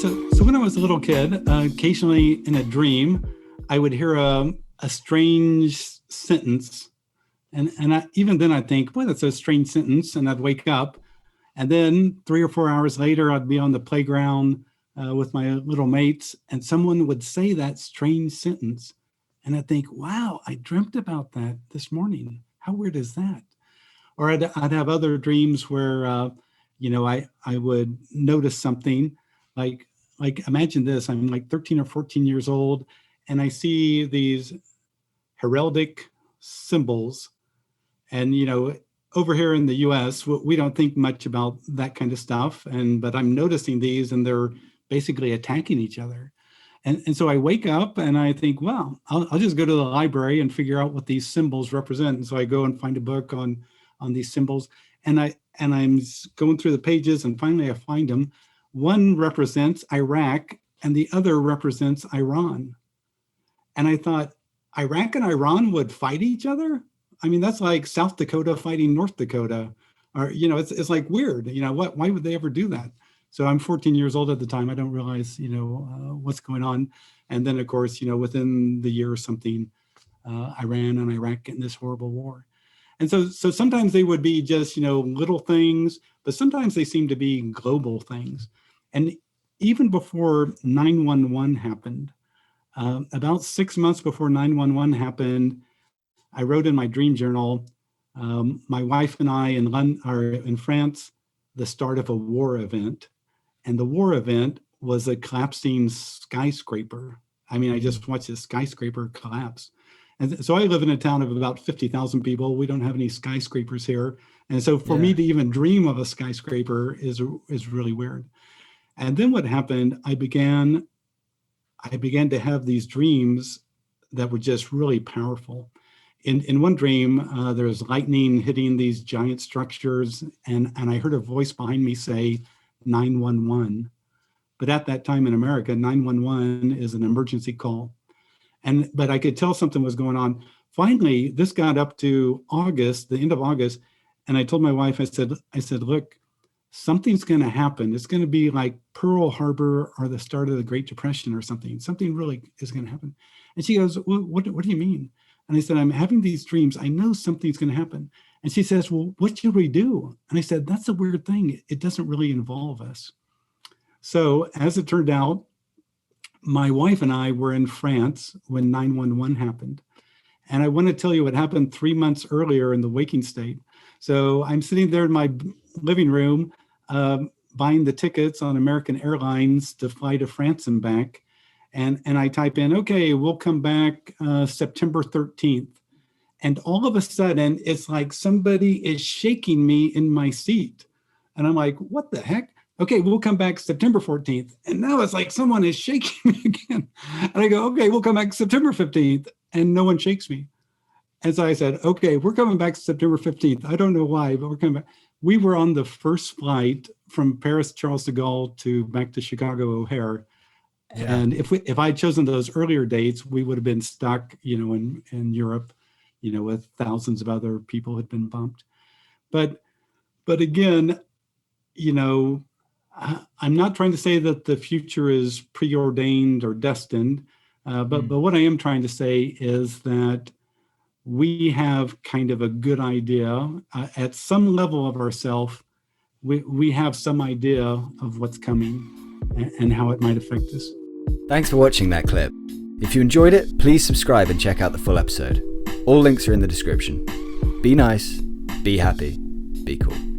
So when I was a little kid, occasionally in a dream, I would hear a strange sentence. Even then I'd think, boy, that's a strange sentence. And I'd wake up. And then 3 or 4 hours later, I'd be on the playground with my little mates, and someone would say that strange sentence. And I'd think, wow, I dreamt about that this morning. How weird is that? Or I'd have other dreams where, I would notice something like imagine this, I'm like 13 or 14 years old, and I see these heraldic symbols. And, over here in the US, we don't think much about that kind of stuff. But I'm noticing these, and they're basically attacking each other. And so I wake up and I think, well, I'll just go to the library and figure out what these symbols represent. And so I go and find a book on these symbols, and I'm going through the pages, and finally I find them. One represents Iraq and the other represents Iran. And I thought, Iraq and Iran would fight each other? I mean, that's like South Dakota fighting North Dakota. Or, it's like weird. Why would they ever do that? So I'm 14 years old at the time. I don't realize, what's going on. And then, of course, within the year or something, Iran and Iraq get in this horrible war. And so sometimes they would be just, little things, but sometimes they seem to be global things. And even before 9/11 happened, about 6 months before 9/11 happened, I wrote in my dream journal, my wife and I are in France, the start of a war event. And the war event was a collapsing skyscraper. I mean, I just watched this skyscraper collapse. And so I live in a town of about 50,000 people. We don't have any skyscrapers here. And so for me to even dream of a skyscraper is really weird. And then what happened, I began to have these dreams that were just really powerful. In one dream, there was lightning hitting these giant structures, and I heard a voice behind me say 911. But at that time in America, 911 is an emergency call. But I could tell something was going on. Finally, this got up to August, the end of August, and I told my wife, I said, look, something's going to happen. It's going to be like Pearl Harbor or the start of the Great Depression or something. Something really is going to happen. And she goes, well, what do you mean? And I said, I'm having these dreams. I know something's going to happen. And she says, well, what should we do? And I said, that's a weird thing. It doesn't really involve us. So as it turned out, my wife and I were in France when 9/11 happened. And I want to tell you what happened 3 months earlier in the waking state. So I'm sitting there in my living room, buying the tickets on American Airlines to fly to France and back. And I type in, okay, we'll come back September 13th. And all of a sudden, it's like somebody is shaking me in my seat. And I'm like, what the heck? Okay, we'll come back September 14th. And now it's like someone is shaking me again. And I go, okay, we'll come back September 15th. And no one shakes me. And so I said, okay, we're coming back September 15th. I don't know why, but we're coming back. We were on the first flight from Paris, Charles de Gaulle back to Chicago O'Hare. Yeah. And if I'd chosen those earlier dates, we would have been stuck, in Europe, with thousands of other people had been bumped. But again, I'm not trying to say that the future is preordained or destined, but what I am trying to say is that we have kind of a good idea at some level of ourselves. We have some idea of what's coming and how it might affect us. Thanks for watching that clip. If you enjoyed it, please subscribe and check out the full episode. All links are in the description. Be nice, be happy, be cool.